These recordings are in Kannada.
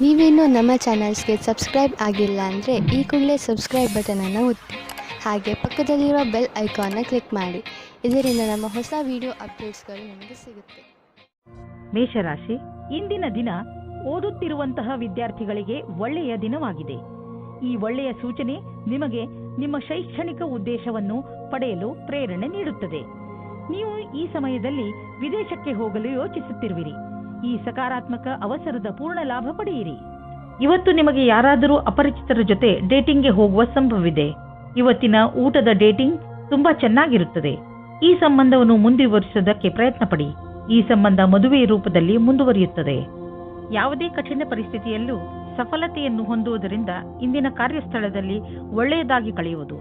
ನೀವೇನೂ ನಮ್ಮ ಚಾನಲ್ಸ್ಗೆ ಸಬ್ಸ್ಕ್ರೈಬ್ ಆಗಿಲ್ಲ ಅಂದರೆ ಈ ಕೂಡಲೇ ಸಬ್ಸ್ಕ್ರೈಬ್ ಬಟನನ್ನು ಒತ್ತಿ ಹಾಗೆ ಪಕ್ಕದಲ್ಲಿರೋ ಬೆಲ್ ಐಕಾನ್ನ ಕ್ಲಿಕ್ ಮಾಡಿ. ಇದರಿಂದ ನಮ್ಮ ಹೊಸ ವಿಡಿಯೋ ಅಪ್ಡೇಟ್ಸ್ಗಳು ನಿಮಗೆ ಸಿಗುತ್ತೆ. ಮೇಷರಾಶಿ, ಇಂದಿನ ದಿನ ಓದುತ್ತಿರುವಂತಹ ವಿದ್ಯಾರ್ಥಿಗಳಿಗೆ ಒಳ್ಳೆಯ ದಿನವಾಗಿದೆ. ಈ ಒಳ್ಳೆಯ ಸೂಚನೆ ನಿಮಗೆ ನಿಮ್ಮ ಶೈಕ್ಷಣಿಕ ಉದ್ದೇಶವನ್ನು ಪಡೆಯಲು ಪ್ರೇರಣೆ ನೀಡುತ್ತದೆ. ನೀವು ಈ ಸಮಯದಲ್ಲಿ ವಿದೇಶಕ್ಕೆ ಹೋಗಲು ಯೋಚಿಸುತ್ತಿರುವಿರಿ. ಈ ಸಕಾರಾತ್ಮಕ ಅವಸರದ ಪೂರ್ಣ ಲಾಭ ಪಡೆಯಿರಿ. ಇವತ್ತು ನಿಮಗೆ ಯಾರಾದರೂ ಅಪರಿಚಿತರ ಜೊತೆ ಡೇಟಿಂಗ್ಗೆ ಹೋಗುವ ಸಂಭವವಿದೆ. ಇವತ್ತಿನ ಊಟದ ಡೇಟಿಂಗ್ ತುಂಬಾ ಚೆನ್ನಾಗಿರುತ್ತದೆ. ಈ ಸಂಬಂಧವನ್ನು ಮುಂದುವರಿಸುವುದಕ್ಕೆ ಪ್ರಯತ್ನ ಪಡಿ. ಈ ಸಂಬಂಧ ಮದುವೆ ರೂಪದಲ್ಲಿ ಮುಂದುವರಿಯುತ್ತದೆ. ಯಾವುದೇ ಕಠಿಣ ಪರಿಸ್ಥಿತಿಯಲ್ಲೂ ಸಫಲತೆಯನ್ನು ಹೊಂದುವುದರಿಂದ ಇಂದಿನ ಕಾರ್ಯಸ್ಥಳದಲ್ಲಿ ಒಳ್ಳೆಯದಾಗಿ ಕಳೆಯುವುದು.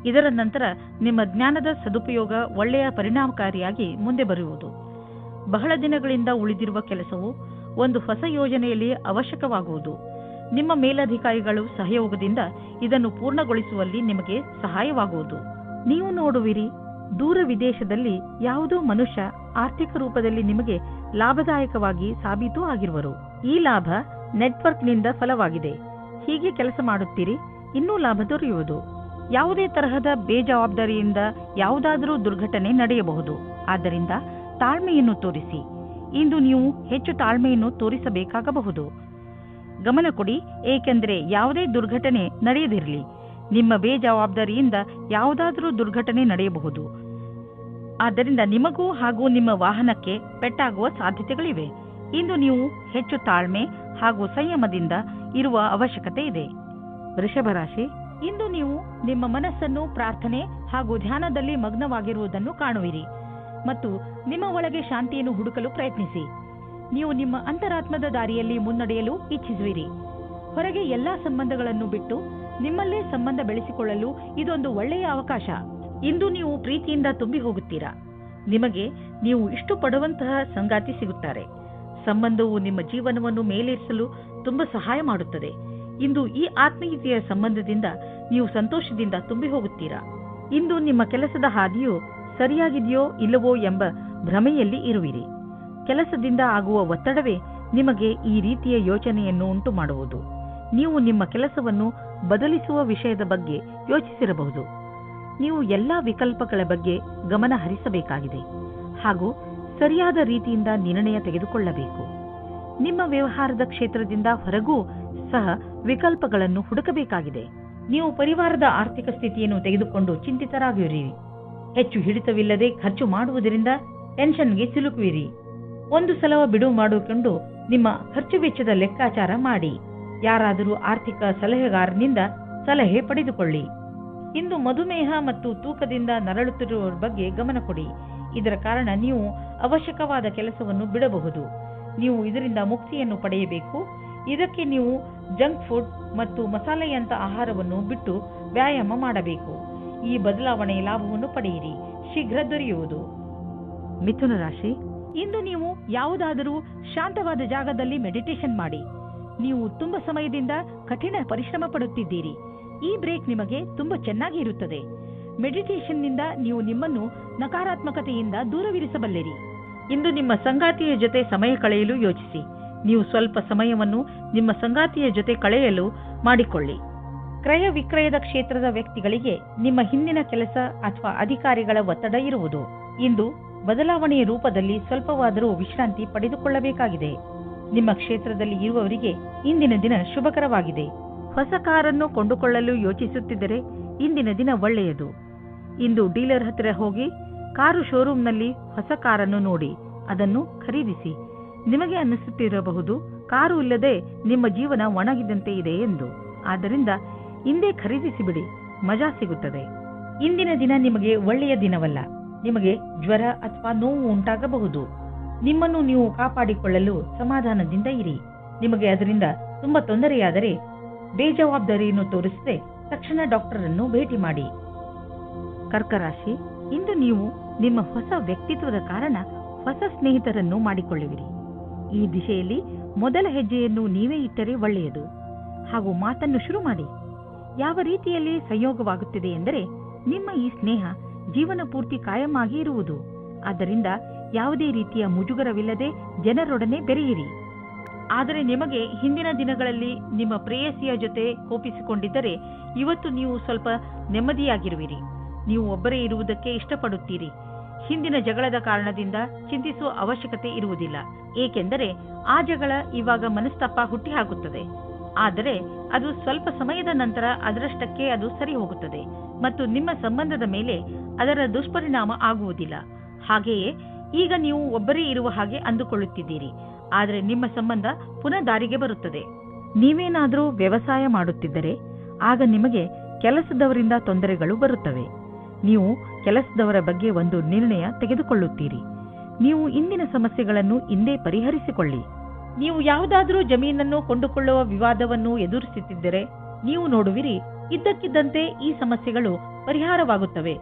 ಇದರ ನಂತರ ನಿಮ್ಮ ಜ್ಞಾನದ ಸದುಪಯೋಗ ಒಳ್ಳೆಯ ಪರಿಣಾಮಕಾರಿಯಾಗಿ ಮುಂದೆ ಬರುವುದು. ಬಹಳ ದಿನಗಳಿಂದ ಉಳಿದಿರುವ ಕೆಲಸವು ಒಂದು ಹೊಸ ಯೋಜನೆಯಲ್ಲಿ ಅವಶ್ಯಕವಾಗುವುದು. ನಿಮ್ಮ ಮೇಲಧಿಕಾರಿಗಳು ಸಹಯೋಗದಿಂದ ಇದನ್ನು ಪೂರ್ಣಗೊಳಿಸುವಲ್ಲಿ ನಿಮಗೆ ಸಹಾಯವಾಗುವುದು. ನೀವು ನೋಡುವಿರಿ, ದೂರ ವಿದೇಶದಲ್ಲಿ ಯಾವುದೋ ಮನುಷ್ಯ ಆರ್ಥಿಕ ರೂಪದಲ್ಲಿ ನಿಮಗೆ ಲಾಭದಾಯಕವಾಗಿ ಸಾಬೀತು ಆಗಿರುವರು. ಈ ಲಾಭ ನೆಟ್ವರ್ಕ್ನಿಂದ ಫಲವಾಗಿದೆ. ಹೀಗೆ ಕೆಲಸ ಮಾಡುತ್ತೀರಿ, ಇನ್ನೂ ಲಾಭ ದೊರೆಯುವುದು. ಯಾವುದೇ ತರಹದ ಬೇಜವಾಬ್ದಾರಿಯಿಂದ ಯಾವುದಾದರೂ ದುರ್ಘಟನೆ ನಡೆಯಬಹುದು. ಆದ್ದರಿಂದ ತಾಳ್ಮೆಯನ್ನು ತೋರಿಸಿ. ಇಂದು ನೀವು ಹೆಚ್ಚು ತಾಳ್ಮೆಯನ್ನು ತೋರಿಸಬೇಕಾಗಬಹುದು. ಗಮನ ಕೊಡಿ, ಏಕೆಂದರೆ ಯಾವುದೇ ದುರ್ಘಟನೆ ನಡೆಯದಿರಲಿ. ನಿಮ್ಮ ಬೇಜವಾಬ್ದಾರಿಯಿಂದ ಯಾವುದಾದರೂ ದುರ್ಘಟನೆ ನಡೆಯಬಹುದು. ಆದ್ದರಿಂದ ನಿಮಗೂ ಹಾಗೂ ನಿಮ್ಮ ವಾಹನಕ್ಕೆ ಪೆಟ್ಟಾಗುವ ಸಾಧ್ಯತೆಗಳಿವೆ. ಇಂದು ನೀವು ಹೆಚ್ಚು ತಾಳ್ಮೆ ಹಾಗೂ ಸಂಯಮದಿಂದ ಇರುವ ಅವಶ್ಯಕತೆ ಇದೆ. ವೃಷಭ ರಾಶಿ, ಇಂದು ನೀವು ನಿಮ್ಮ ಮನಸ್ಸನ್ನು ಪ್ರಾರ್ಥನೆ ಹಾಗೂ ಧ್ಯಾನದಲ್ಲಿ ಮಗ್ನವಾಗಿರುವುದನ್ನು ಕಾಣುವಿರಿ ಮತ್ತು ನಿಮ್ಮ ಒಳಗೆ ಶಾಂತಿಯನ್ನು ಹುಡುಕಲು ಪ್ರಯತ್ನಿಸಿ. ನೀವು ನಿಮ್ಮ ಅಂತರಾತ್ಮದ ದಾರಿಯಲ್ಲಿ ಮುನ್ನಡೆಯಲು ಇಚ್ಛಿಸುವಿರಿ. ಹೊರಗೆ ಎಲ್ಲಾ ಸಂಬಂಧಗಳನ್ನು ಬಿಟ್ಟು ನಿಮ್ಮಲ್ಲೇ ಸಂಬಂಧ ಬೆಳೆಸಿಕೊಳ್ಳಲು ಇದೊಂದು ಒಳ್ಳೆಯ ಅವಕಾಶ. ಇಂದು ನೀವು ಪ್ರೀತಿಯಿಂದ ತುಂಬಿ ಹೋಗುತ್ತೀರಾ. ನಿಮಗೆ ನೀವು ಇಷ್ಟಪಡುವಂತಹ ಸಂಗಾತಿ ಸಿಗುತ್ತಾರೆ. ಸಂಬಂಧವು ನಿಮ್ಮ ಜೀವನವನ್ನು ಮೇಲೇರಿಸಲು ತುಂಬಾ ಸಹಾಯ ಮಾಡುತ್ತದೆ. ಇಂದು ಈ ಆತ್ಮೀಯತೆಯ ಸಂಬಂಧದಿಂದ ನೀವು ಸಂತೋಷದಿಂದ ತುಂಬಿ ಹೋಗುತ್ತೀರಾ. ಇಂದು ನಿಮ್ಮ ಕೆಲಸದ ಹಾದಿಯು ಸರಿಯಾಗಿದೆಯೋ ಇಲ್ಲವೋ ಎಂಬ ಭ್ರಮೆಯಲ್ಲಿ ಇರುವಿರಿ. ಕೆಲಸದಿಂದ ಆಗುವ ಒತ್ತಡವೇ ನಿಮಗೆ ಈ ರೀತಿಯ ಯೋಚನೆಯನ್ನು ಉಂಟು ಮಾಡುವುದು. ನೀವು ನಿಮ್ಮ ಕೆಲಸವನ್ನು ಬದಲಿಸುವ ವಿಷಯದ ಬಗ್ಗೆ ಯೋಚಿಸಿರಬಹುದು. ನೀವು ಎಲ್ಲಾ ವಿಕಲ್ಪಗಳ ಬಗ್ಗೆ ಗಮನ ಹರಿಸಬೇಕಾಗಿದೆ ಹಾಗೂ ಸರಿಯಾದ ರೀತಿಯಿಂದ ನಿರ್ಣಯ ತೆಗೆದುಕೊಳ್ಳಬೇಕು. ನಿಮ್ಮ ವ್ಯವಹಾರದ ಕ್ಷೇತ್ರದಿಂದ ಹೊರಗೂ ಸಹ ವಿಕಲ್ಪಗಳನ್ನು ಹುಡುಕಬೇಕಾಗಿದೆ. ನೀವು ಪರಿವಾರದ ಆರ್ಥಿಕ ಸ್ಥಿತಿಯನ್ನು ತೆಗೆದುಕೊಂಡು ಚಿಂತಿತರಾಗಿರಿ. ಹೆಚ್ಚು ಹಿಡಿತವಿಲ್ಲದೆ ಖರ್ಚು ಮಾಡುವುದರಿಂದ ಟೆನ್ಷನ್ಗೆ ಸಿಲುಕುವಿರಿ. ಒಂದು ಸಲ ಬಿಡುವು ಮಾಡಿಕೊಂಡು ನಿಮ್ಮ ಖರ್ಚು ವೆಚ್ಚದ ಲೆಕ್ಕಾಚಾರ ಮಾಡಿ. ಯಾರಾದರೂ ಆರ್ಥಿಕ ಸಲಹೆಗಾರನಿಂದ ಸಲಹೆ ಪಡೆದುಕೊಳ್ಳಿ. ಇಂದು ಮಧುಮೇಹ ಮತ್ತು ತೂಕದಿಂದ ನರಳುತ್ತಿರುವವರ ಬಗ್ಗೆ ಗಮನ ಕೊಡಿ. ಇದರ ಕಾರಣ ನೀವು ಅವಶ್ಯಕವಾದ ಕೆಲಸವನ್ನು ಬಿಡಬಹುದು. ನೀವು ಇದರಿಂದ ಮುಕ್ತಿಯನ್ನು ಪಡೆಯಬೇಕು. ಇದಕ್ಕೆ ನೀವು ಜಂಕ್ ಫುಡ್ ಮತ್ತು ಮಸಾಲೆಯಂತ ಆಹಾರವನ್ನು ಬಿಟ್ಟು ವ್ಯಾಯಾಮ ಮಾಡಬೇಕು. ಈ ಬದಲಾವಣೆಯ ಲಾಭವನ್ನು ಪಡೆಯಿರಿ, ಶೀಘ್ರ ದೊರೆಯುವುದು. ಮಿಥುನ ರಾಶಿ, ಇಂದು ನೀವು ಯಾವುದಾದರೂ ಶಾಂತವಾದ ಜಾಗದಲ್ಲಿ ಮೆಡಿಟೇಷನ್ ಮಾಡಿ. ನೀವು ತುಂಬಾ ಸಮಯದಿಂದ ಕಠಿಣ ಪರಿಶ್ರಮ ಪಡುತ್ತಿದ್ದೀರಿ. ಈ ಬ್ರೇಕ್ ನಿಮಗೆ ತುಂಬಾ ಚೆನ್ನಾಗಿ ಇರುತ್ತದೆ. ಮೆಡಿಟೇಷನ್ನಿಂದ ನೀವು ನಿಮ್ಮನ್ನು ನಕಾರಾತ್ಮಕತೆಯಿಂದ ದೂರವಿರಿಸಬಲ್ಲಿರಿ. ಇಂದು ನಿಮ್ಮ ಸಂಗಾತಿಯ ಜೊತೆ ಸಮಯ ಕಳೆಯಲು ಯೋಚಿಸಿ. ನೀವು ಸ್ವಲ್ಪ ಸಮಯವನ್ನು ನಿಮ್ಮ ಸಂಗಾತಿಯ ಜೊತೆ ಕಳೆಯಲು ಮಾಡಿಕೊಳ್ಳಿ. ಕ್ರಯ ವಿಕ್ರಯದ ಕ್ಷೇತ್ರದ ವ್ಯಕ್ತಿಗಳಿಗೆ ನಿಮ್ಮ ಹಿಂದಿನ ಕೆಲಸ ಅಥವಾ ಅಧಿಕಾರಿಗಳ ಒತ್ತಡ ಇರುವುದು. ಇಂದು ಬದಲಾವಣೆಯ ರೂಪದಲ್ಲಿ ಸ್ವಲ್ಪವಾದರೂ ವಿಶ್ರಾಂತಿ ಪಡೆದುಕೊಳ್ಳಬೇಕಾಗಿದೆ. ನಿಮ್ಮ ಕ್ಷೇತ್ರದಲ್ಲಿ ಇರುವವರಿಗೆ ಇಂದಿನ ದಿನ ಶುಭಕರವಾಗಿದೆ. ಹೊಸ ಕಾರನ್ನು ಕೊಂಡುಕೊಳ್ಳಲು ಯೋಚಿಸುತ್ತಿದ್ದರೆ ಇಂದಿನ ದಿನ ಒಳ್ಳೆಯದು. ಇಂದು ಡೀಲರ್ ಹತ್ತಿರ ಹೋಗಿ ಕಾರು ಶೋರೂಮ್ನಲ್ಲಿ ಹೊಸ ಕಾರನ್ನು ನೋಡಿ ಅದನ್ನು ಖರೀದಿಸಿ. ನಿಮಗೆ ಅನ್ನಿಸುತ್ತಿರಬಹುದು, ಕಾರು ಇಲ್ಲದೆ ನಿಮ್ಮ ಜೀವನ ಒಣಗಿದಂತೆ ಇದೆ ಎಂದು. ಆದ್ದರಿಂದ ಇಂದೇ ಖರೀದಿಸಿಬಿಡಿ, ಮಜಾ ಸಿಗುತ್ತದೆ. ಇಂದಿನ ದಿನ ನಿಮಗೆ ಒಳ್ಳೆಯ ದಿನವಲ್ಲ. ನಿಮಗೆ ಜ್ವರ ಅಥವಾ ನೋವು ಉಂಟಾಗಬಹುದು. ನಿಮ್ಮನ್ನು ನೀವು ಕಾಪಾಡಿಕೊಳ್ಳಲು ಸಮಾಧಾನದಿಂದ ಇರಿ. ನಿಮಗೆ ಅದರಿಂದ ತುಂಬಾ ತೊಂದರೆಯಾದರೆ ಬೇಜವಾಬ್ದಾರಿಯನ್ನು ತೋರಿಸದೆ ತಕ್ಷಣ ಡಾಕ್ಟರ್ ಅನ್ನು ಭೇಟಿ ಮಾಡಿ. ಕರ್ಕರಾಶಿ, ಇಂದು ನೀವು ನಿಮ್ಮ ಹೊಸ ವ್ಯಕ್ತಿತ್ವದ ಕಾರಣ ಹೊಸ ಸ್ನೇಹಿತರನ್ನು ಮಾಡಿಕೊಳ್ಳುವಿರಿ. ಈ ದಿಶೆಯಲ್ಲಿ ಮೊದಲ ಹೆಜ್ಜೆಯನ್ನು ನೀವೇ ಇಟ್ಟರೆ ಒಳ್ಳೆಯದು. ಹಾಗೂ ಮಾತನ್ನು ಶುರು ಮಾಡಿ. ಯಾವ ರೀತಿಯಲ್ಲಿ ಸಂಯೋಗವಾಗುತ್ತಿದೆ ಎಂದರೆ ನಿಮ್ಮ ಈ ಸ್ನೇಹ ಜೀವನ ಪೂರ್ತಿ ಕಾಯಮಾಗಿ ಇರುವುದು. ಆದ್ದರಿಂದ ಯಾವುದೇ ರೀತಿಯ ಮುಜುಗರವಿಲ್ಲದೆ ಜನರೊಡನೆ ಬೆರೆಯಿರಿ. ಆದರೆ ನಿಮಗೆ ಹಿಂದಿನ ದಿನಗಳಲ್ಲಿ ನಿಮ್ಮ ಪ್ರೇಯಸಿಯ ಜೊತೆ ಕೋಪಿಸಿಕೊಂಡಿದ್ದರೆ ಇವತ್ತು ನೀವು ಸ್ವಲ್ಪ ನೆಮ್ಮದಿಯಾಗಿರುವಿರಿ. ನೀವು ಒಬ್ಬರೇ ಇರುವುದಕ್ಕೆ ಇಷ್ಟಪಡುತ್ತೀರಿ. ಹಿಂದಿನ ಜಗಳದ ಕಾರಣದಿಂದ ಚಿಂತಿಸುವ ಅವಶ್ಯಕತೆ ಇರುವುದಿಲ್ಲ, ಏಕೆಂದರೆ ಆ ಜಗಳ ಇವಾಗ ಮನಸ್ತಾಪ ಹುಟ್ಟಿಹಾಕುತ್ತದೆ. ಆದರೆ ಅದು ಸ್ವಲ್ಪ ಸಮಯದ ನಂತರ ಅದರಷ್ಟಕ್ಕೆ ಅದು ಸರಿ ಹೋಗುತ್ತದೆ ಮತ್ತು ನಿಮ್ಮ ಸಂಬಂಧದ ಮೇಲೆ ಅದರ ದುಷ್ಪರಿಣಾಮ ಆಗುವುದಿಲ್ಲ. ಹಾಗೆಯೇ ಈಗ ನೀವು ಒಬ್ಬರೇ ಇರುವ ಹಾಗೆ ಅಂದುಕೊಳ್ಳುತ್ತಿದ್ದೀರಿ, ಆದರೆ ನಿಮ್ಮ ಸಂಬಂಧ ಪುನಃ ದಾರಿಗೆ ಬರುತ್ತದೆ. ನೀವೇನಾದರೂ ವ್ಯವಸಾಯ ಮಾಡುತ್ತಿದ್ದರೆ ಆಗ ನಿಮಗೆ ಕೆಲಸದವರಿಂದ ತೊಂದರೆಗಳು ಬರುತ್ತವೆ. ನೀವು ಕೆಲಸದವರ ಬಗ್ಗೆ ಒಂದು ನಿರ್ಣಯ ತೆಗೆದುಕೊಳ್ಳುತ್ತೀರಿ. ನೀವು ಇಂದಿನ ಸಮಸ್ಯೆಗಳನ್ನು ಇಂದೇ ಪರಿಹರಿಸಿಕೊಳ್ಳಿ. ನೀವು ಯಾವುದಾದರೂ ಜಮೀನನ್ನು ಕೊಂಡುಕೊಳ್ಳುವ ವಿವಾದವನ್ನು ಎದುರಿಸುತ್ತಿದ್ದರೆ ನೀವು ನೋಡುವಿರಿ, ಇದ್ದಕ್ಕಿದ್ದಂತೆ ಈ ಸಮಸ್ಯೆಗಳು ಪರಿಹಾರವಾಗುತ್ತವೆ.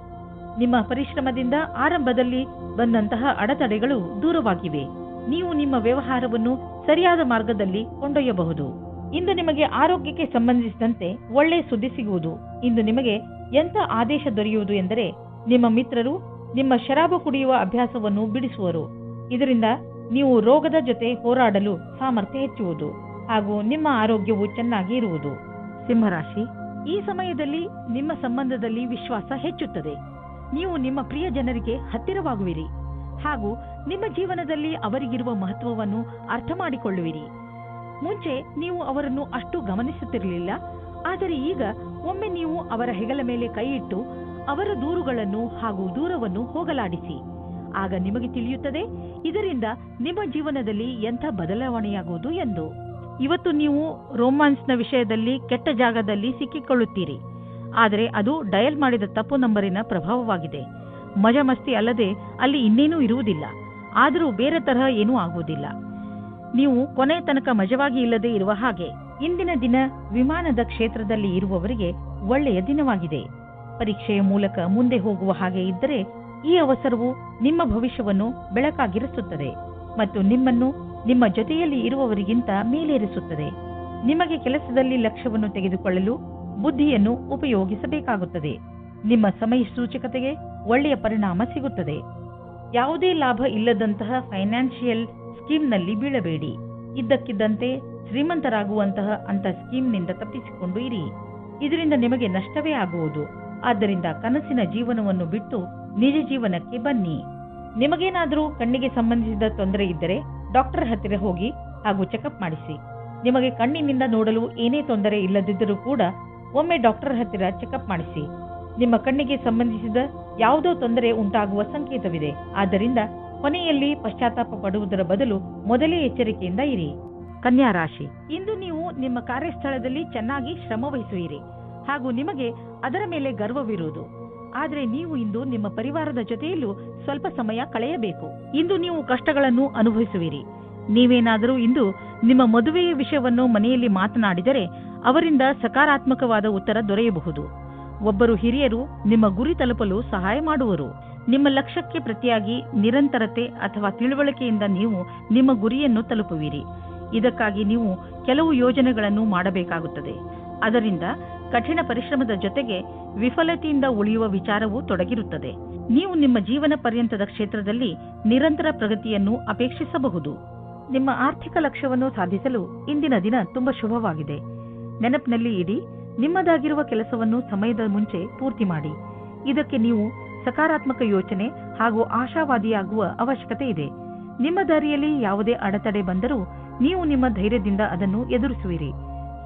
ನಿಮ್ಮ ಪರಿಶ್ರಮದಿಂದ ಆರಂಭದಲ್ಲಿ ಬಂದಂತಹ ಅಡೆತಡೆಗಳು ದೂರವಾಗಿವೆ. ನೀವು ನಿಮ್ಮ ವ್ಯವಹಾರವನ್ನು ಸರಿಯಾದ ಮಾರ್ಗದಲ್ಲಿ ಕೊಂಡೊಯ್ಯಬಹುದು. ಇಂದು ನಿಮಗೆ ಆರೋಗ್ಯಕ್ಕೆ ಸಂಬಂಧಿಸಿದಂತೆ ಒಳ್ಳೆಯ ಸುದ್ದಿ ಸಿಗುವುದು. ಇಂದು ನಿಮಗೆ ಎಂಥ ಆದೇಶ ದೊರೆಯುವುದು ಎಂದರೆ ನಿಮ್ಮ ಮಿತ್ರರು ನಿಮ್ಮ ಶರಾಬು ಕುಡಿಯುವ ಅಭ್ಯಾಸವನ್ನು ಬಿಡಿಸುವರು. ಇದರಿಂದ ನೀವು ರೋಗದ ಜೊತೆ ಹೋರಾಡಲು ಸಾಮರ್ಥ್ಯ ಹೆಚ್ಚುವುದು ಹಾಗೂ ನಿಮ್ಮ ಆರೋಗ್ಯವು ಚೆನ್ನಾಗಿ ಇರುವುದು. ಸಿಂಹರಾಶಿ, ಈ ಸಮಯದಲ್ಲಿ ನಿಮ್ಮ ಸಂಬಂಧದಲ್ಲಿ ವಿಶ್ವಾಸ ಹೆಚ್ಚುತ್ತದೆ. ನೀವು ನಿಮ್ಮ ಪ್ರಿಯ ಜನರಿಗೆ ಹತ್ತಿರವಾಗುವಿರಿ ಹಾಗೂ ನಿಮ್ಮ ಜೀವನದಲ್ಲಿ ಅವರಿಗಿರುವ ಮಹತ್ವವನ್ನು ಅರ್ಥ ಮಾಡಿಕೊಳ್ಳುವಿರಿ. ಮುಂಚೆ ನೀವು ಅವರನ್ನು ಅಷ್ಟು ಗಮನಿಸುತ್ತಿರಲಿಲ್ಲ, ಆದರೆ ಈಗ ಒಮ್ಮೆ ನೀವು ಅವರ ಹೆಗಲ ಮೇಲೆ ಕೈ ಇಟ್ಟು ಅವರ ದೂರುಗಳನ್ನು ಹಾಗೂ ದೂರವನ್ನು ಹೋಗಲಾಡಿಸಿ. ಆಗ ನಿಮಗೆ ತಿಳಿಯುತ್ತದೆ ಇದರಿಂದ ನಿಮ್ಮ ಜೀವನದಲ್ಲಿ ಎಂಥ ಬದಲಾವಣೆಯಾಗುವುದು ಎಂದು. ಇವತ್ತು ನೀವು ರೋಮಾನ್ಸ್ನ ವಿಷಯದಲ್ಲಿ ಕೆಟ್ಟ ಜಾಗದಲ್ಲಿ ಸಿಕ್ಕಿಕೊಳ್ಳುತ್ತೀರಿ, ಆದರೆ ಅದು ಡಯಲ್ ಮಾಡಿದ ತಪ್ಪು ನಂಬರಿನ ಪ್ರಭಾವವಾಗಿದೆ. ಮಜಾ ಮಸ್ತಿ ಅಲ್ಲದೆ ಅಲ್ಲಿ ಇನ್ನೇನೂ ಇರುವುದಿಲ್ಲ. ಆದರೂ ಬೇರೆ ತರಹ ಏನೂ ಆಗುವುದಿಲ್ಲ. ನೀವು ಕೊನೆಯ ತನಕ ಮಜವಾಗಿ ಇಲ್ಲದೆ ಇರುವ ಹಾಗೆ. ಇಂದಿನ ದಿನ ವಿಮಾನದ ಕ್ಷೇತ್ರದಲ್ಲಿ ಇರುವವರಿಗೆ ಒಳ್ಳೆಯ ದಿನವಾಗಿದೆ. ಪರೀಕ್ಷೆಯ ಮೂಲಕ ಮುಂದೆ ಹೋಗುವ ಹಾಗೆ ಇದ್ದರೆ ಈ ಅವಸರವು ನಿಮ್ಮ ಭವಿಷ್ಯವನ್ನು ಬೆಳಕಾಗಿರಿಸುತ್ತದೆ ಮತ್ತು ನಿಮ್ಮನ್ನು ನಿಮ್ಮ ಜೊತೆಯಲ್ಲಿ ಇರುವವರಿಗಿಂತ ಮೇಲೇರಿಸುತ್ತದೆ. ನಿಮಗೆ ಕೆಲಸದಲ್ಲಿ ಲಕ್ಷ್ಯವನ್ನು ತೆಗೆದುಕೊಳ್ಳಲು ಬುದ್ಧಿಯನ್ನು ಉಪಯೋಗಿಸಬೇಕಾಗುತ್ತದೆ. ನಿಮ್ಮ ಸಮಯ ಸೂಚಕತೆಗೆ ಒಳ್ಳೆಯ ಪರಿಣಾಮ ಸಿಗುತ್ತದೆ. ಯಾವುದೇ ಲಾಭ ಇಲ್ಲದಂತಹ ಫೈನಾನ್ಷಿಯಲ್ ಸ್ಕೀಮ್ನಲ್ಲಿ ಬೀಳಬೇಡಿ. ಇದ್ದಕ್ಕಿದ್ದಂತೆ ಶ್ರೀಮಂತರಾಗುವಂತಹ ಅಂತ ಸ್ಕೀಮ್ನಿಂದ ತಪ್ಪಿಸಿಕೊಂಡು ಇರಿ. ಇದರಿಂದ ನಿಮಗೆ ನಷ್ಟವೇ ಆಗುವುದು. ಆದ್ದರಿಂದ ಕನಸಿನ ಜೀವನವನ್ನು ಬಿಟ್ಟು ನಿಜ ಜೀವನಕ್ಕೆ ಬನ್ನಿ. ನಿಮಗೇನಾದರೂ ಕಣ್ಣಿಗೆ ಸಂಬಂಧಿಸಿದ ತೊಂದರೆ ಇದ್ದರೆ ಡಾಕ್ಟರ್ ಹತ್ತಿರ ಹೋಗಿ ಹಾಗೂ ಚೆಕಪ್ ಮಾಡಿಸಿ. ನಿಮಗೆ ಕಣ್ಣಿನಿಂದ ನೋಡಲು ಏನೇ ತೊಂದರೆ ಇಲ್ಲದಿದ್ದರೂ ಕೂಡ ಒಮ್ಮೆ ಡಾಕ್ಟರ್ ಹತ್ತಿರ ಚೆಕಪ್ ಮಾಡಿಸಿ. ನಿಮ್ಮ ಕಣ್ಣಿಗೆ ಸಂಬಂಧಿಸಿದ ಯಾವುದೋ ತೊಂದರೆ ಉಂಟಾಗುವ ಸಂಕೇತವಿದೆ. ಆದ್ದರಿಂದ ಕೊನೆಯಲ್ಲಿ ಪಶ್ಚಾತ್ತಾಪ ಪಡುವುದರ ಬದಲು ಮೊದಲೇ ಎಚ್ಚರಿಕೆಯಿಂದ ಇರಿ. ಕನ್ಯಾ ರಾಶಿ, ಇಂದು ನೀವು ನಿಮ್ಮ ಕಾರ್ಯಸ್ಥಳದಲ್ಲಿ ಚೆನ್ನಾಗಿ ಶ್ರಮ ವಹಿಸುವಿರಿ ಹಾಗೂ ನಿಮಗೆ ಅದರ ಮೇಲೆ ಗರ್ವವಿರುವುದು. ಆದರೆ ನೀವು ಇಂದು ನಿಮ್ಮ ಪರಿವಾರದ ಜೊತೆಯಲ್ಲೂ ಸ್ವಲ್ಪ ಸಮಯ ಕಳೆಯಬೇಕು. ಇಂದು ನೀವು ಕಷ್ಟಗಳನ್ನು ಅನುಭವಿಸುವಿರಿ. ನೀವೇನಾದರೂ ಇಂದು ನಿಮ್ಮ ಮದುವೆಯ ವಿಷಯವನ್ನು ಮನೆಯಲ್ಲಿ ಮಾತನಾಡಿದರೆ ಅವರಿಂದ ಸಕಾರಾತ್ಮಕವಾದ ಉತ್ತರ ದೊರೆಯಬಹುದು. ಒಬ್ಬರು ಹಿರಿಯರು ನಿಮ್ಮ ಗುರಿ ತಲುಪಲು ಸಹಾಯ ಮಾಡುವರು. ನಿಮ್ಮ ಲಕ್ಷ್ಯಕ್ಕೆ ಪ್ರತಿಯಾಗಿ ನಿರಂತರತೆ ಅಥವಾ ತಿಳುವಳಿಕೆಯಿಂದ ನೀವು ನಿಮ್ಮ ಗುರಿಯನ್ನು ತಲುಪುವಿರಿ. ಇದಕ್ಕಾಗಿ ನೀವು ಕೆಲವು ಯೋಜನೆಗಳನ್ನು ಮಾಡಬೇಕಾಗುತ್ತದೆ. ಅದರಿಂದ ಕಠಿಣ ಪರಿಶ್ರಮದ ಜೊತೆಗೆ ವಿಫಲತೆಯಿಂದ ಉಳಿಯುವ ವಿಚಾರವೂ ತೊಡಗಿರುತ್ತದೆ. ನೀವು ನಿಮ್ಮ ಜೀವನ ಪರ್ಯಂತದ ಕ್ಷೇತ್ರದಲ್ಲಿ ನಿರಂತರ ಪ್ರಗತಿಯನ್ನು ಅಪೇಕ್ಷಿಸಬಹುದು. ನಿಮ್ಮ ಆರ್ಥಿಕ ಲಕ್ಷ್ಯವನ್ನು ಸಾಧಿಸಲು ಇಂದಿನ ದಿನ ತುಂಬಾ ಶುಭವಾಗಿದೆ. ನೆನಪಿನಲ್ಲಿ ಇಡಿ, ನಿಮ್ಮದಾಗಿರುವ ಕೆಲಸವನ್ನು ಸಮಯದ ಮುಂಚೆ ಪೂರ್ತಿ ಮಾಡಿ. ಇದಕ್ಕೆ ನೀವು ಸಕಾರಾತ್ಮಕ ಯೋಚನೆ ಹಾಗೂ ಆಶಾವಾದಿಯಾಗುವ ಅವಶ್ಯಕತೆ ಇದೆ. ನಿಮ್ಮ ದಾರಿಯಲ್ಲಿ ಯಾವುದೇ ಅಡೆತಡೆ ಬಂದರೂ ನೀವು ನಿಮ್ಮ ಧೈರ್ಯದಿಂದ ಅದನ್ನು ಎದುರಿಸುವಿರಿ.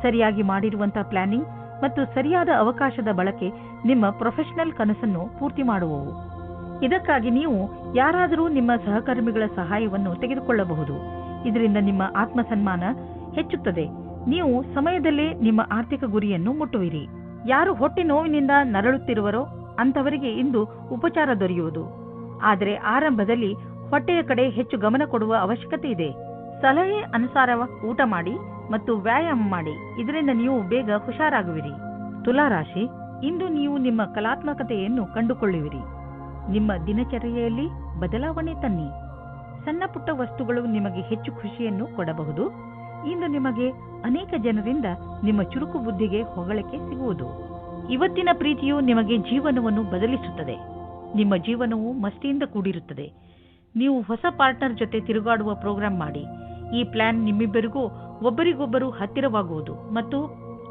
ಸರಿಯಾಗಿ ಮಾಡಿರುವಂತಹ ಪ್ಲಾನಿಂಗ್ ಮತ್ತು ಸರಿಯಾದ ಅವಕಾಶದ ಬಳಕೆ ನಿಮ್ಮ ಪ್ರೊಫೆಷನಲ್ ಕನಸನ್ನು ಪೂರ್ತಿ ಮಾಡುವವು. ಇದಕ್ಕಾಗಿ ನೀವು ಯಾರಾದರೂ ನಿಮ್ಮ ಸಹಕರ್ಮಿಗಳ ಸಹಾಯವನ್ನು ತೆಗೆದುಕೊಳ್ಳಬಹುದು. ಇದರಿಂದ ನಿಮ್ಮ ಆತ್ಮಸನ್ಮಾನ ಹೆಚ್ಚುತ್ತದೆ. ನೀವು ಸಮಯದಲ್ಲೇ ನಿಮ್ಮ ಆರ್ಥಿಕ ಗುರಿಯನ್ನು ಮುಟ್ಟುವಿರಿ. ಯಾರು ಹೊಟ್ಟೆ ನೋವಿನಿಂದ ನರಳುತ್ತಿರುವರೋ ಅಂತವರಿಗೆ ಇಂದು ಉಪಚಾರ ದೊರೆಯುವುದು. ಆದರೆ ಆರಂಭದಲ್ಲಿ ಹೊಟ್ಟೆಯ ಕಡೆ ಹೆಚ್ಚು ಗಮನ ಕೊಡುವ ಅವಶ್ಯಕತೆ ಇದೆ. ಸಲಹೆ ಅನುಸಾರ ಊಟ ಮಾಡಿ ಮತ್ತು ವ್ಯಾಯಾಮ ಮಾಡಿ. ಇದರಿಂದ ನೀವು ಬೇಗ ಹುಷಾರಾಗುವಿರಿ. ತುಲಾರಾಶಿ, ಇಂದು ನೀವು ನಿಮ್ಮ ಕಲಾತ್ಮಕತೆಯನ್ನು ಕಂಡುಕೊಳ್ಳುವಿರಿ. ನಿಮ್ಮ ದಿನಚರ್ಯೆಯಲ್ಲಿ ಬದಲಾವಣೆ ತನ್ನಿ. ಸಣ್ಣ ಪುಟ್ಟ ವಸ್ತುಗಳು ನಿಮಗೆ ಹೆಚ್ಚು ಖುಷಿಯನ್ನು ಕೊಡಬಹುದು. ಇಂದು ನಿಮಗೆ ಅನೇಕ ಜನರಿಂದ ನಿಮ್ಮ ಚುರುಕು ಬುದ್ಧಿಗೆ ಹೊಗಳಿಕೆ ಸಿಗುವುದು. ಇವತ್ತಿನ ಪ್ರೀತಿಯು ನಿಮಗೆ ಜೀವನವನ್ನು ಬದಲಿಸುತ್ತದೆ. ನಿಮ್ಮ ಜೀವನವು ಮಸ್ತಿಯಿಂದ ಕೂಡಿರುತ್ತದೆ. ನೀವು ಹೊಸ ಪಾರ್ಟ್ನರ್ ಜೊತೆ ತಿರುಗಾಡುವ ಪ್ರೋಗ್ರಾಂ ಮಾಡಿ. ಈ ಪ್ಲಾನ್ ನಿಮ್ಮಿಬ್ಬರಿಗೂ ಒಬ್ಬರಿಗೊಬ್ಬರು ಹತ್ತಿರವಾಗುವುದು ಮತ್ತು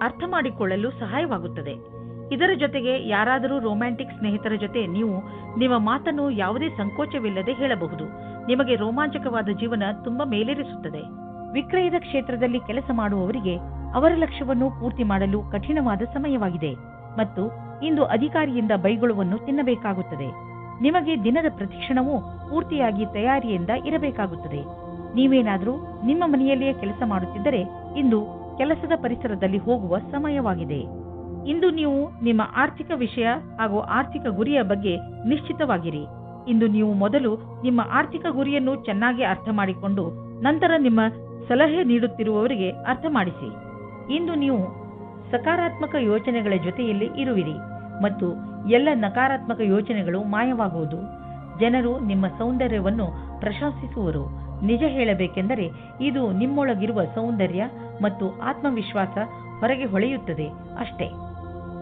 ಅರ್ಥ ಮಾಡಿಕೊಳ್ಳಲು ಸಹಾಯವಾಗುತ್ತದೆ. ಇದರ ಜೊತೆಗೆ ಯಾರಾದರೂ ರೊಮ್ಯಾಂಟಿಕ್ ಸ್ನೇಹಿತರ ಜೊತೆ ನೀವು ನಿಮ್ಮ ಮಾತನ್ನು ಯಾವುದೇ ಸಂಕೋಚವಿಲ್ಲದೆ ಹೇಳಬಹುದು. ನಿಮಗೆ ರೋಮಾಂಚಕವಾದ ಜೀವನ ತುಂಬಾ ಮೇಲೇರಿಸುತ್ತದೆ. ವಿಕ್ರಯದ ಕ್ಷೇತ್ರದಲ್ಲಿ ಕೆಲಸ ಮಾಡುವವರಿಗೆ ಅವರ ಲಕ್ಷ್ಯವನ್ನು ಪೂರ್ತಿ ಮಾಡಲು ಕಠಿಣವಾದ ಸಮಯವಾಗಿದೆ ಮತ್ತು ಇಂದು ಅಧಿಕಾರಿಯಿಂದ ಬೈಗುಳವನ್ನು ತಿನ್ನಬೇಕಾಗುತ್ತದೆ. ನಿಮಗೆ ದಿನದ ಪ್ರತಿಕ್ಷಣವೂ ಪೂರ್ತಿಯಾಗಿ ತಯಾರಿಯಿಂದ ಇರಬೇಕಾಗುತ್ತದೆ. ನೀವೇನಾದರೂ ನಿಮ್ಮ ಮನೆಯಲ್ಲಿಯೇ ಕೆಲಸ ಮಾಡುತ್ತಿದ್ದರೆ ಇಂದು ಕೆಲಸದ ಪರಿಸರದಲ್ಲಿ ಹೋಗುವ ಸಮಯವಾಗಿದೆ. ಇಂದು ನೀವು ನಿಮ್ಮ ಆರ್ಥಿಕ ವಿಷಯ ಹಾಗೂ ಆರ್ಥಿಕ ಗುರಿಯ ಬಗ್ಗೆ ನಿಶ್ಚಿತವಾಗಿರಿ. ಇಂದು ನೀವು ಮೊದಲು ನಿಮ್ಮ ಆರ್ಥಿಕ ಗುರಿಯನ್ನು ಚೆನ್ನಾಗಿ ಅರ್ಥ ಮಾಡಿಕೊಂಡು ನಂತರ ನಿಮ್ಮ ಸಲಹೆ ನೀಡುತ್ತಿರುವವರಿಗೆ ಅರ್ಥ ಮಾಡಿಸಿ. ಇಂದು ನೀವು ಸಕಾರಾತ್ಮಕ ಯೋಚನೆಗಳ ಜೊತೆಯಲ್ಲಿ ಇರುವಿರಿ ಮತ್ತು ಎಲ್ಲ ನಕಾರಾತ್ಮಕ ಯೋಚನೆಗಳು ಮಾಯವಾಗುವುದು. ಜನರು ನಿಮ್ಮ ಸೌಂದರ್ಯವನ್ನು ಪ್ರಶಂಸಿಸುವರು. ನಿಜ ಹೇಳಬೇಕೆಂದರೆ ಇದು ನಿಮ್ಮೊಳಗಿರುವ ಸೌಂದರ್ಯ ಮತ್ತು ಆತ್ಮವಿಶ್ವಾಸ ಹೊರಗೆ ಹೊಳೆಯುತ್ತದೆ ಅಷ್ಟೇ.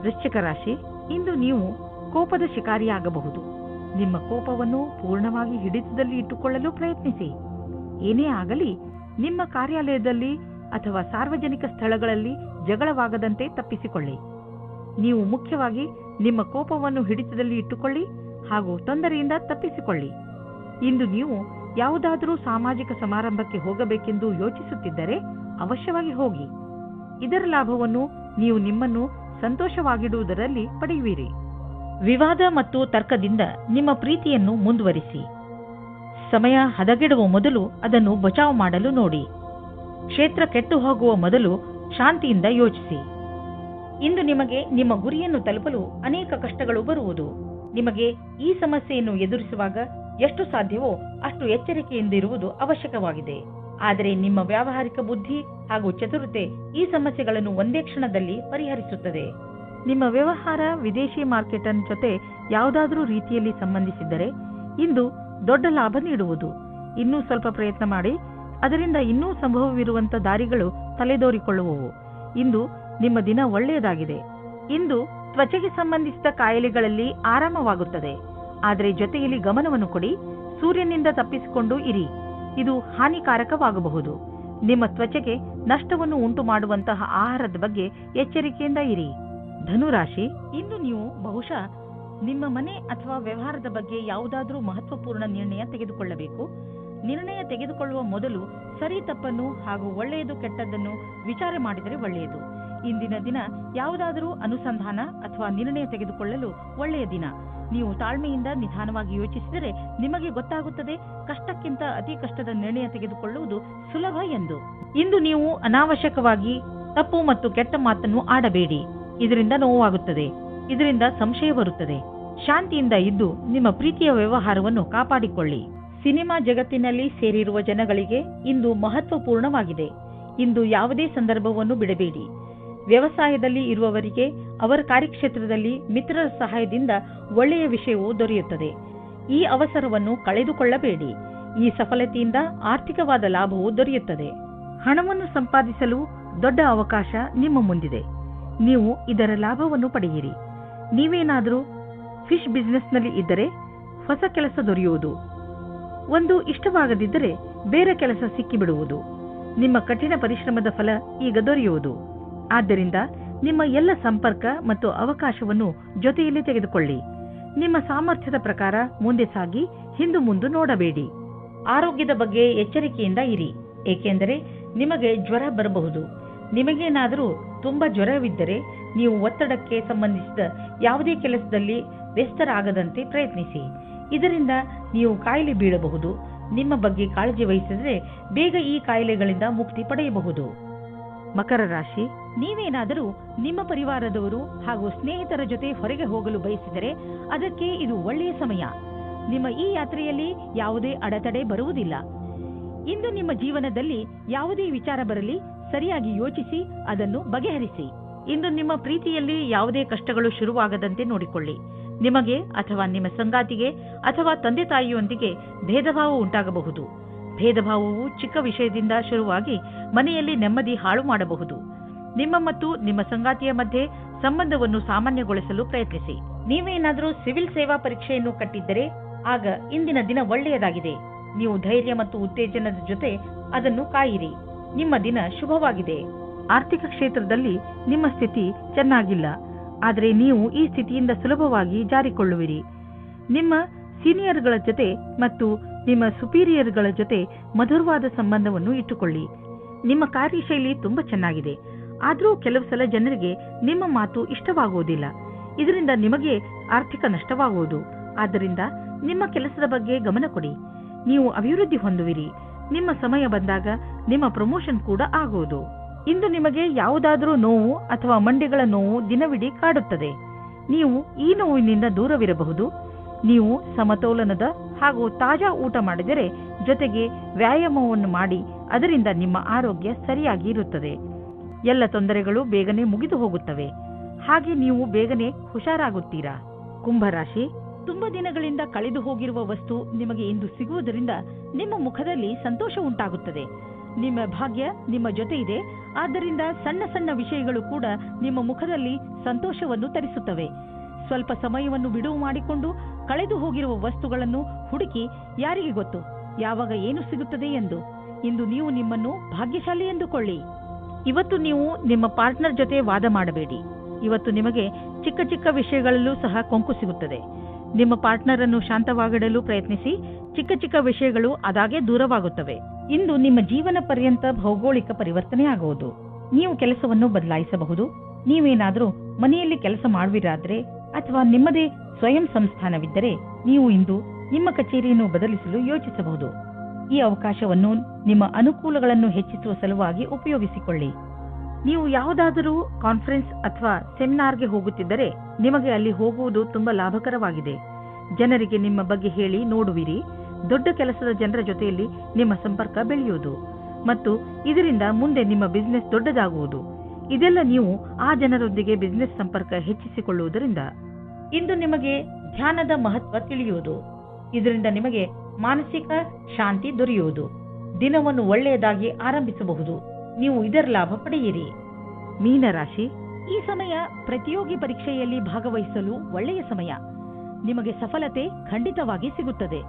ವೃಶ್ಚಿಕ ರಾಶಿ, ಇಂದು ನೀವು ಕೋಪದ ಶಿಕಾರಿಯಾಗಬಹುದು. ನಿಮ್ಮ ಕೋಪವನ್ನು ಪೂರ್ಣವಾಗಿ ಹಿಡಿತದಲ್ಲಿ ಇಟ್ಟುಕೊಳ್ಳಲು ಪ್ರಯತ್ನಿಸಿ. ಏನೇ ಆಗಲಿ ನಿಮ್ಮ ಕಾರ್ಯಾಲಯದಲ್ಲಿ ಅಥವಾ ಸಾರ್ವಜನಿಕ ಸ್ಥಳಗಳಲ್ಲಿ ಜಗಳವಾಗದಂತೆ ತಪ್ಪಿಸಿಕೊಳ್ಳಿ. ನೀವು ಮುಖ್ಯವಾಗಿ ನಿಮ್ಮ ಕೋಪವನ್ನು ಹಿಡಿತದಲ್ಲಿ ಇಟ್ಟುಕೊಳ್ಳಿ ಹಾಗೂ ತೊಂದರೆಯಿಂದ ತಪ್ಪಿಸಿಕೊಳ್ಳಿ. ಇಂದು ನೀವು ಯಾವುದಾದರೂ ಸಾಮಾಜಿಕ ಸಮಾರಂಭಕ್ಕೆ ಹೋಗಬೇಕೆಂದು ಯೋಚಿಸುತ್ತಿದ್ದರೆ ಅವಶ್ಯವಾಗಿ ಹೋಗಿ. ಇದರ ಲಾಭವನ್ನು ನೀವು ನಿಮ್ಮನ್ನು ಸಂತೋಷವಾಗಿಡುವುದರಲ್ಲಿ ಪಡೆಯುವಿರಿ. ವಿವಾದ ಮತ್ತು ತರ್ಕದಿಂದ ನಿಮ್ಮ ಪ್ರೀತಿಯನ್ನು ಮುಂದುವರಿಸಿ. ಸಮಯ ಹದಗೆಡುವ ಮೊದಲು ಅದನ್ನು ಬಚಾವ್ ಮಾಡಲು ನೋಡಿ. ಕ್ಷೇತ್ರ ಕೆಟ್ಟು ಹೋಗುವ ಮೊದಲು ಶಾಂತಿಯಿಂದ ಯೋಚಿಸಿ. ಇಂದು ನಿಮಗೆ ನಿಮ್ಮ ಗುರಿಯನ್ನು ತಲುಪಲು ಅನೇಕ ಕಷ್ಟಗಳು ಬರುವುದು. ನಿಮಗೆ ಈ ಸಮಸ್ಯೆಯನ್ನು ಎದುರಿಸುವಾಗ ಎಷ್ಟು ಸಾಧ್ಯವೋ ಅಷ್ಟು ಎಚ್ಚರಿಕೆಯಿಂದಿರುವುದು ಅವಶ್ಯಕವಾಗಿದೆ. ಆದರೆ ನಿಮ್ಮ ವ್ಯಾವಹಾರಿಕ ಬುದ್ಧಿ ಹಾಗೂ ಚತುರತೆ ಈ ಸಮಸ್ಯೆಗಳನ್ನು ಒಂದೇ ಕ್ಷಣದಲ್ಲಿ ಪರಿಹರಿಸುತ್ತದೆ. ನಿಮ್ಮ ವ್ಯವಹಾರ ವಿದೇಶಿ ಮಾರ್ಕೆಟ್ ಜೊತೆ ಯಾವುದಾದರೂ ರೀತಿಯಲ್ಲಿ ಸಂಬಂಧಿಸಿದ್ದರೆ ಇಂದು ದೊಡ್ಡ ಲಾಭ ನೀಡುವುದು. ಇನ್ನೂ ಸ್ವಲ್ಪ ಪ್ರಯತ್ನ ಮಾಡಿ, ಅದರಿಂದ ಇನ್ನೂ ಸಂಭವವಿರುವಂತ ದಾರಿಗಳು ತಲೆದೋರಿಕೊಳ್ಳುವವು. ಇಂದು ನಿಮ್ಮ ದಿನ ಒಳ್ಳೆಯದಾಗಿದೆ. ಇಂದು ತ್ವಚೆಗೆ ಸಂಬಂಧಿಸಿದ ಕಾಯಿಲೆಗಳಲ್ಲಿ ಆರಾಮವಾಗುತ್ತದೆ. ಆದರೆ ಜೊತೆಯಲ್ಲಿ ಗಮನವನ್ನು ಕೊಡಿ. ಸೂರ್ಯನಿಂದ ತಪ್ಪಿಸಿಕೊಂಡು ಇರಿ. ಇದು ಹಾನಿಕಾರಕವಾಗಬಹುದು. ನಿಮ್ಮ ತ್ವಚೆಗೆ ನಷ್ಟವನ್ನು ಉಂಟು ಮಾಡುವಂತಹ ಆಹಾರದ ಬಗ್ಗೆ ಎಚ್ಚರಿಕೆಯಿಂದ ಇರಿ. ಧನುರಾಶಿ, ಇಂದು ನೀವು ಬಹುಶಃ ನಿಮ್ಮ ಮನೆ ಅಥವಾ ವ್ಯವಹಾರದ ಬಗ್ಗೆ ಯಾವುದಾದರೂ ಮಹತ್ವಪೂರ್ಣ ನಿರ್ಣಯ ತೆಗೆದುಕೊಳ್ಳಬೇಕು. ನಿರ್ಣಯ ತೆಗೆದುಕೊಳ್ಳುವ ಮೊದಲು ಸರಿ ತಪ್ಪನ್ನು ಹಾಗೂ ಒಳ್ಳೆಯದು ಕೆಟ್ಟದ್ದನ್ನು ವಿಚಾರ ಮಾಡಿದರೆ ಒಳ್ಳೆಯದು. ಇಂದಿನ ದಿನ ಯಾವುದಾದರೂ ಅನುಸಂಧಾನ ಅಥವಾ ನಿರ್ಣಯ ತೆಗೆದುಕೊಳ್ಳಲು ಒಳ್ಳೆಯ ದಿನ. ನೀವು ತಾಳ್ಮೆಯಿಂದ ನಿಧಾನವಾಗಿ ಯೋಚಿಸಿದರೆ ನಿಮಗೆ ಗೊತ್ತಾಗುತ್ತದೆ ಕಷ್ಟಕ್ಕಿಂತ ಅತಿ ಕಷ್ಟದ ನಿರ್ಣಯ ತೆಗೆದುಕೊಳ್ಳುವುದು ಸುಲಭ ಎಂದು. ಇಂದು ನೀವು ಅನಾವಶ್ಯಕವಾಗಿ ತಪ್ಪು ಮತ್ತು ಕೆಟ್ಟ ಮಾತನ್ನು ಆಡಬೇಡಿ. ಇದರಿಂದ ನೋವಾಗುತ್ತದೆ. ಇದರಿಂದ ಸಂಶಯ ಬರುತ್ತದೆ. ಶಾಂತಿಯಿಂದ ಇದ್ದು ನಿಮ್ಮ ಪ್ರೀತಿಯ ವ್ಯವಹಾರವನ್ನು ಕಾಪಾಡಿಕೊಳ್ಳಿ. ಸಿನಿಮಾ ಜಗತ್ತಿನಲ್ಲಿ ಸೇರಿರುವ ಜನಗಳಿಗೆ ಇಂದು ಮಹತ್ವಪೂರ್ಣವಾಗಿದೆ. ಇಂದು ಯಾವುದೇ ಸಂದರ್ಭವನ್ನು ಬಿಡಬೇಡಿ. ವ್ಯವಸಾಯದಲ್ಲಿ ಇರುವವರಿಗೆ ಅವರ ಕಾರ್ಯಕ್ಷೇತ್ರದಲ್ಲಿ ಮಿತ್ರರ ಸಹಾಯದಿಂದ ಒಳ್ಳೆಯ ವಿಷಯವೂ ದೊರೆಯುತ್ತದೆ. ಈ ಅವಸರವನ್ನು ಕಳೆದುಕೊಳ್ಳಬೇಡಿ. ಈ ಸಫಲತೆಯಿಂದ ಆರ್ಥಿಕವಾದ ಲಾಭವೂ ದೊರೆಯುತ್ತದೆ. ಹಣವನ್ನು ಸಂಪಾದಿಸಲು ದೊಡ್ಡ ಅವಕಾಶ ನಿಮ್ಮ ಮುಂದಿದೆ. ನೀವು ಇದರ ಲಾಭವನ್ನು ಪಡೆಯಿರಿ. ನೀವೇನಾದರೂ ಫಿಶ್ ಬಿಸಿನೆಸ್ನಲ್ಲಿ ಇದ್ದರೆ ಹೊಸ ಕೆಲಸ ದೊರೆಯುವುದು. ಒಂದು ಇಷ್ಟವಾಗದಿದ್ದರೆ ಬೇರೆ ಕೆಲಸ ಸಿಕ್ಕಿಬಿಡುವುದು. ನಿಮ್ಮ ಕಠಿಣ ಪರಿಶ್ರಮದ ಫಲ ಈಗ ದೊರೆಯುವುದು. ಆದ್ದರಿಂದ ನಿಮ್ಮ ಎಲ್ಲ ಸಂಪರ್ಕ ಮತ್ತು ಅವಕಾಶವನ್ನು ಜೊತೆಯಲ್ಲಿ ತೆಗೆದುಕೊಳ್ಳಿ. ನಿಮ್ಮ ಸಾಮರ್ಥ್ಯದ ಪ್ರಕಾರ ಮುಂದೆ ಸಾಗಿ ಹಿಂದು ಮುಂದೆ ನೋಡಬೇಡಿ. ಆರೋಗ್ಯದ ಬಗ್ಗೆ ಎಚ್ಚರಿಕೆಯಿಂದ ಇರಿ, ಏಕೆಂದರೆ ನಿಮಗೆ ಜ್ವರ ಬರಬಹುದು. ನಿಮಗೇನಾದರೂ ತುಂಬಾ ಜ್ವರವಿದ್ದರೆ ನೀವು ಒತ್ತಡಕ್ಕೆ ಸಂಬಂಧಿಸಿದ ಯಾವುದೇ ಕೆಲಸದಲ್ಲಿ ವ್ಯಸ್ತರಾಗದಂತೆ ಪ್ರಯತ್ನಿಸಿ. ಇದರಿಂದ ನೀವು ಕಾಯಿಲೆ ಬೀಳಬಹುದು. ನಿಮ್ಮ ಬಗ್ಗೆ ಕಾಳಜಿ ವಹಿಸಿದರೆ ಬೇಗ ಈ ಕಾಯಿಲೆಗಳಿಂದ ಮುಕ್ತಿ ಪಡೆಯಬಹುದು. ಮಕರ ರಾಶಿ, ನೀವೇನಾದರೂ ನಿಮ್ಮ ಪರಿವಾರದವರು ಹಾಗೂ ಸ್ನೇಹಿತರ ಜೊತೆ ಹೊರಗೆ ಹೋಗಲು ಬಯಸಿದರೆ ಅದಕ್ಕೆ ಇದು ಒಳ್ಳೆಯ ಸಮಯ. ನಿಮ್ಮ ಈ ಯಾತ್ರೆಯಲ್ಲಿ ಯಾವುದೇ ಅಡೆತಡೆ ಬರುವುದಿಲ್ಲ. ಇಂದು ನಿಮ್ಮ ಜೀವನದಲ್ಲಿ ಯಾವುದೇ ವಿಚಾರ ಬರಲಿ ಸರಿಯಾಗಿ ಯೋಚಿಸಿ ಅದನ್ನು ಬಗೆಹರಿಸಿ. ಇಂದು ನಿಮ್ಮ ಪ್ರೀತಿಯಲ್ಲಿ ಯಾವುದೇ ಕಷ್ಟಗಳು ಶುರುವಾಗದಂತೆ ನೋಡಿಕೊಳ್ಳಿ. ನಿಮಗೆ ಅಥವಾ ನಿಮ್ಮ ಸಂಗಾತಿಗೆ ಅಥವಾ ತಂದೆ ತಾಯಿಯೊಂದಿಗೆ ಭೇದಭಾವ ಉಂಟಾಗಬಹುದು. ಭೇದಭಾವವು ಚಿಕ್ಕ ವಿಷಯದಿಂದ ಶುರುವಾಗಿ ಮನೆಯಲ್ಲಿ ನೆಮ್ಮದಿ ಹಾಳು ಮಾಡಬಹುದು. ನಿಮ್ಮ ಮತ್ತು ನಿಮ್ಮ ಸಂಗಾತಿಯ ಮಧ್ಯೆ ಸಂಬಂಧವನ್ನು ಸಾಮಾನ್ಯಗೊಳಿಸಲು ಪ್ರಯತ್ನಿಸಿ. ನೀವೇನಾದರೂ ಸಿವಿಲ್ ಸೇವಾ ಪರೀಕ್ಷೆಯನ್ನು ಕಟ್ಟಿದ್ದರೆ ಆಗ ಇಂದಿನ ದಿನ ಒಳ್ಳೆಯದಾಗಿದೆ. ನೀವು ಧೈರ್ಯ ಮತ್ತು ಉತ್ತೇಜನದ ಜೊತೆ ಅದನ್ನು ಕಾಯಿರಿ. ನಿಮ್ಮ ದಿನ ಶುಭವಾಗಿದೆ. ಆರ್ಥಿಕ ಕ್ಷೇತ್ರದಲ್ಲಿ ನಿಮ್ಮ ಸ್ಥಿತಿ ಚೆನ್ನಾಗಿಲ್ಲ, ಆದರೆ ನೀವು ಈ ಸ್ಥಿತಿಯಿಂದ ಸುಲಭವಾಗಿ ಜಾರಿಕೊಳ್ಳುವಿರಿ. ನಿಮ್ಮ ಸೀನಿಯರ್ಗಳ ಜೊತೆ ಮತ್ತು ನಿಮ್ಮ ಸುಪೀರಿಯರ್ಗಳ ಜೊತೆ ಮಧುರವಾದ ಸಂಬಂಧವನ್ನು ಇಟ್ಟುಕೊಳ್ಳಿ. ನಿಮ್ಮ ಕಾರ್ಯಶೈಲಿ ತುಂಬಾ ಚೆನ್ನಾಗಿದೆ, ಆದರೂ ಕೆಲವು ಸಲ ಜನರಿಗೆ ನಿಮ್ಮ ಮಾತು ಇಷ್ಟವಾಗುವುದಿಲ್ಲ. ಇದರಿಂದ ನಿಮಗೆ ಆರ್ಥಿಕ ನಷ್ಟವಾಗುವುದು. ಆದ್ದರಿಂದ ನಿಮ್ಮ ಕೆಲಸದ ಬಗ್ಗೆ ಗಮನ ಕೊಡಿ. ನೀವು ಅಭಿವೃದ್ಧಿ ಹೊಂದುವಿರಿ. ನಿಮ್ಮ ಸಮಯ ಬಂದಾಗ ನಿಮ್ಮ ಪ್ರಮೋಷನ್ ಕೂಡ ಆಗುವುದು. ಇಂದು ನಿಮಗೆ ಯಾವುದಾದರೂ ನೋವು ಅಥವಾ ಮಂಡಿಗಳ ನೋವು ದಿನವಿಡೀ ಕಾಡುತ್ತದೆ. ನೀವು ಈ ನೋವಿನಿಂದ ದೂರವಿರಬಹುದು. ನೀವು ಸಮತೋಲನದ ಹಾಗೂ ತಾಜಾ ಊಟ ಮಾಡಿದರೆ, ಜೊತೆಗೆ ವ್ಯಾಯಾಮವನ್ನು ಮಾಡಿ, ಅದರಿಂದ ನಿಮ್ಮ ಆರೋಗ್ಯ ಸರಿಯಾಗಿ ಇರುತ್ತದೆ. ಎಲ್ಲ ತೊಂದರೆಗಳು ಬೇಗನೆ ಮುಗಿದು ಹೋಗುತ್ತವೆ. ಹಾಗೆ ನೀವು ಬೇಗನೆ ಹುಷಾರಾಗುತ್ತೀರಾ. ಕುಂಭರಾಶಿ, ತುಂಬಾ ದಿನಗಳಿಂದ ಕಳೆದು ಹೋಗಿರುವ ವಸ್ತು ನಿಮಗೆ ಇಂದು ಸಿಗುವುದರಿಂದ ನಿಮ್ಮ ಮುಖದಲ್ಲಿ ಸಂತೋಷ ಉಂಟಾಗುತ್ತದೆ. ನಿಮ್ಮ ಭಾಗ್ಯ ನಿಮ್ಮ ಜೊತೆ ಇದೆ. ಆದ್ದರಿಂದ ಸಣ್ಣ ಸಣ್ಣ ವಿಷಯಗಳು ಕೂಡ ನಿಮ್ಮ ಮುಖದಲ್ಲಿ ಸಂತೋಷವನ್ನು ತರಿಸುತ್ತವೆ. ಸ್ವಲ್ಪ ಸಮಯವನ್ನು ಬಿಡುವು ಮಾಡಿಕೊಂಡು ಕಳೆದು ಹೋಗಿರುವ ವಸ್ತುಗಳನ್ನು ಹುಡುಕಿ, ಯಾರಿಗೆ ಗೊತ್ತು ಯಾವಾಗ ಏನು ಸಿಗುತ್ತದೆ ಎಂದು. ಇಂದು ನೀವು ನಿಮ್ಮನ್ನು ಭಾಗ್ಯಶಾಲಿ ಎಂದುಕೊಳ್ಳಿ. ಇವತ್ತು ನೀವು ನಿಮ್ಮ ಪಾರ್ಟ್ನರ್ ಜೊತೆ ವಾದ ಮಾಡಬೇಡಿ. ಇವತ್ತು ನಿಮಗೆ ಚಿಕ್ಕ ಚಿಕ್ಕ ವಿಷಯಗಳಲ್ಲೂ ಸಹ ಕೊಂಕು ಸಿಗುತ್ತದೆ. ನಿಮ್ಮ ಪಾರ್ಟ್ನರ್ ಅನ್ನು ಶಾಂತವಾಗಿಡಲು ಪ್ರಯತ್ನಿಸಿ. ಚಿಕ್ಕ ಚಿಕ್ಕ ವಿಷಯಗಳು ಅದಾಗೆ ದೂರವಾಗುತ್ತವೆ. ಇಂದು ನಿಮ್ಮ ಜೀವನ ಪರ್ಯಂತ ಭೌಗೋಳಿಕ ಪರಿವರ್ತನೆ ಆಗುವುದು. ನೀವು ಕೆಲಸವನ್ನು ಬದಲಾಯಿಸಬಹುದು. ನೀವೇನಾದರೂ ಮನೆಯಲ್ಲಿ ಕೆಲಸ ಮಾಡುವಿರಾದ್ರೆ ಅಥವಾ ನಿಮ್ಮದೇ ಸ್ವಯಂ ಸಂಸ್ಥಾನವಿದ್ದರೆ ನೀವು ಇಂದು ನಿಮ್ಮ ಕಚೇರಿಯನ್ನು ಬದಲಿಸಲು ಯೋಚಿಸಬಹುದು. ಈ ಅವಕಾಶವನ್ನು ನಿಮ್ಮ ಅನುಕೂಲಗಳನ್ನು ಹೆಚ್ಚಿಸುವ ಸಲುವಾಗಿ ಉಪಯೋಗಿಸಿಕೊಳ್ಳಿ. ನೀವು ಯಾವುದಾದರೂ ಕಾನ್ಫರೆನ್ಸ್ ಅಥವಾ ಸೆಮಿನಾರ್ಗೆ ಹೋಗುತ್ತಿದ್ದರೆ ನಿಮಗೆ ಅಲ್ಲಿ ಹೋಗುವುದು ತುಂಬಾ ಲಾಭಕರವಾಗಿದೆ. ಜನರಿಗೆ ನಿಮ್ಮ ಬಗ್ಗೆ ಹೇಳಿ ನೋಡುವಿರಿ. ದೊಡ್ಡ ಕೆಲಸದ ಜನರ ಜೊತೆಯಲ್ಲಿ ನಿಮ್ಮ ಸಂಪರ್ಕ ಬೆಳೆಯುವುದು ಮತ್ತು ಇದರಿಂದ ಮುಂದೆ ನಿಮ್ಮ ಬಿಸಿನೆಸ್ ದೊಡ್ಡದಾಗುವುದು. ಇದೆಲ್ಲ ನೀವು ಆ ಜನರೊಂದಿಗೆ ಬಿಸಿನೆಸ್ ಸಂಪರ್ಕ ಹೆಚ್ಚಿಸಿಕೊಳ್ಳುವುದರಿಂದ. ಇಂದು ನಿಮಗೆ ಧ್ಯಾನದ ಮಹತ್ವ ತಿಳಿಯುವುದು. ಇದರಿಂದ ನಿಮಗೆ ಮಾನಸಿಕ ಶಾಂತಿ ದೊರೆಯುವುದು. ದಿನವನ್ನು ಒಳ್ಳೆಯದಾಗಿ ಆರಂಭಿಸಬಹುದು. ನೀವು ಇದರ ಲಾಭ ಪಡೆಯಿರಿ. ಮೀನರಾಶಿ, ಈ ಸಮಯ ಪ್ರತಿಯೋಗಿ ಪರೀಕ್ಷೆಯಲ್ಲಿ ಭಾಗವಹಿಸಲು ಒಳ್ಳೆಯ ಸಮಯ. ನಿಮಗೆ ಸಫಲತೆ ಖಂಡಿತವಾಗಿ ಸಿಗುತ್ತದೆ.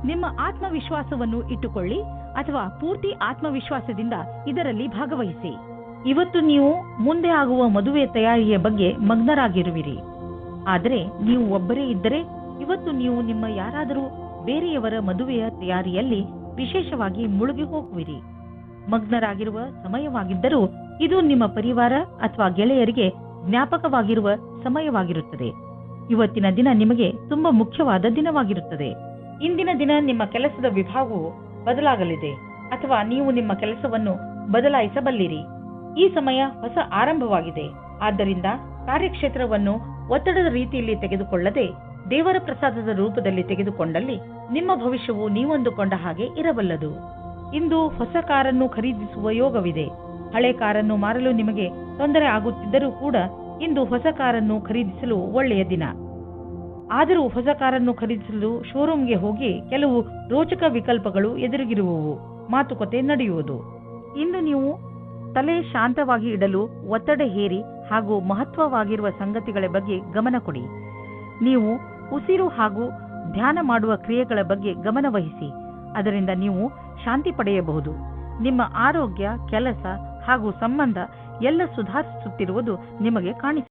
ನಿಮ್ಮ ಆತ್ಮವಿಶ್ವಾಸವನ್ನು ಇಟ್ಟುಕೊಳ್ಳಿ ಅಥವಾ ಪೂರ್ತಿ ಆತ್ಮವಿಶ್ವಾಸದಿಂದ ಇದರಲ್ಲಿ ಭಾಗವಹಿಸಿ. ಇವತ್ತು ನೀವು ಮುಂದೆ ಆಗುವ ಮದುವೆ ತಯಾರಿಯ ಬಗ್ಗೆ ಮಗ್ನರಾಗಿರುವಿರಿ. ಆದರೆ ನೀವು ಒಬ್ಬರೇ ಇದ್ದರೆ ಇವತ್ತು ನೀವು ನಿಮ್ಮ ಯಾರಾದರೂ ಬೇರೆಯವರ ಮದುವೆಯ ತಯಾರಿಯಲ್ಲಿ ವಿಶೇಷವಾಗಿ ಮುಳುಗಿ ಹೋಗುವಿರಿ. ಮಗ್ನರಾಗಿರುವ ಸಮಯವಾಗಿದ್ದರೂ ಇದು ನಿಮ್ಮ ಪರಿವಾರ ಅಥವಾ ಗೆಳೆಯರಿಗೆ ಜ್ಞಾಪಕವಾಗಿರುವ ಸಮಯವಾಗಿರುತ್ತದೆ. ಇವತ್ತಿನ ದಿನ ನಿಮಗೆ ತುಂಬಾ ಮುಖ್ಯವಾದ ದಿನವಾಗಿರುತ್ತದೆ. ಇಂದಿನ ದಿನ ನಿಮ್ಮ ಕೆಲಸದ ವಿಭಾಗವು ಬದಲಾಗಲಿದೆ ಅಥವಾ ನೀವು ನಿಮ್ಮ ಕೆಲಸವನ್ನು ಬದಲಾಯಿಸಬಲ್ಲಿರಿ. ಈ ಸಮಯ ಹೊಸ ಆರಂಭವಾಗಿದೆ. ಆದ್ದರಿಂದ ಕಾರ್ಯಕ್ಷೇತ್ರವನ್ನು ಒತ್ತಡದ ರೀತಿಯಲ್ಲಿ ತೆಗೆದುಕೊಳ್ಳದೆ ದೇವರ ಪ್ರಸಾದದ ರೂಪದಲ್ಲಿ ತೆಗೆದುಕೊಂಡಲ್ಲಿ ನಿಮ್ಮ ಭವಿಷ್ಯವು ನೀವಂದುಕೊಂಡ ಹಾಗೆ ಇರಬಲ್ಲದು. ಇಂದು ಹೊಸ ಕಾರನ್ನು ಖರೀದಿಸುವ ಯೋಗವಿದೆ. ಹಳೆ ಕಾರನ್ನು ಮಾರಲು ನಿಮಗೆ ತೊಂದರೆ ಆಗುತ್ತಿದ್ದರೂ ಕೂಡ ಇಂದು ಹೊಸ ಕಾರನ್ನು ಖರೀದಿಸಲು ಒಳ್ಳೆಯ ದಿನ. ಆದರೂ ಹೊಸ ಕಾರನ್ನು ಖರೀದಿಸಲು ಶೋರೂಮ್ಗೆ ಹೋಗಿ ಕೆಲವು ರೋಚಕ ವಿಕಲ್ಪಗಳು ಎದುರಿಗಿರುವವು. ಮಾತುಕತೆ ನಡೆಯುವುದು. ಇಂದು ನೀವು ತಲೆ ಶಾಂತವಾಗಿ ಇಡಲು ಒತ್ತಡ ಹೇರಿ ಹಾಗೂ ಮಹತ್ವವಾಗಿರುವ ಸಂಗತಿಗಳ ಬಗ್ಗೆ ಗಮನ ಕೊಡಿ. ನೀವು ಉಸಿರು ಹಾಗೂ ಧ್ಯಾನ ಮಾಡುವ ಕ್ರಿಯೆಗಳ ಬಗ್ಗೆ ಗಮನ ವಹಿಸಿ. ಅದರಿಂದ ನೀವು ಶಾಂತಿ ಪಡೆಯಬಹುದು. ನಿಮ್ಮ ಆರೋಗ್ಯ, ಕೆಲಸ ಹಾಗೂ ಸಂಬಂಧ ಎಲ್ಲ ಸುಧಾರಿಸುತ್ತಿರುವುದು ನಿಮಗೆ ಕಾಣಿಸುತ್ತದೆ.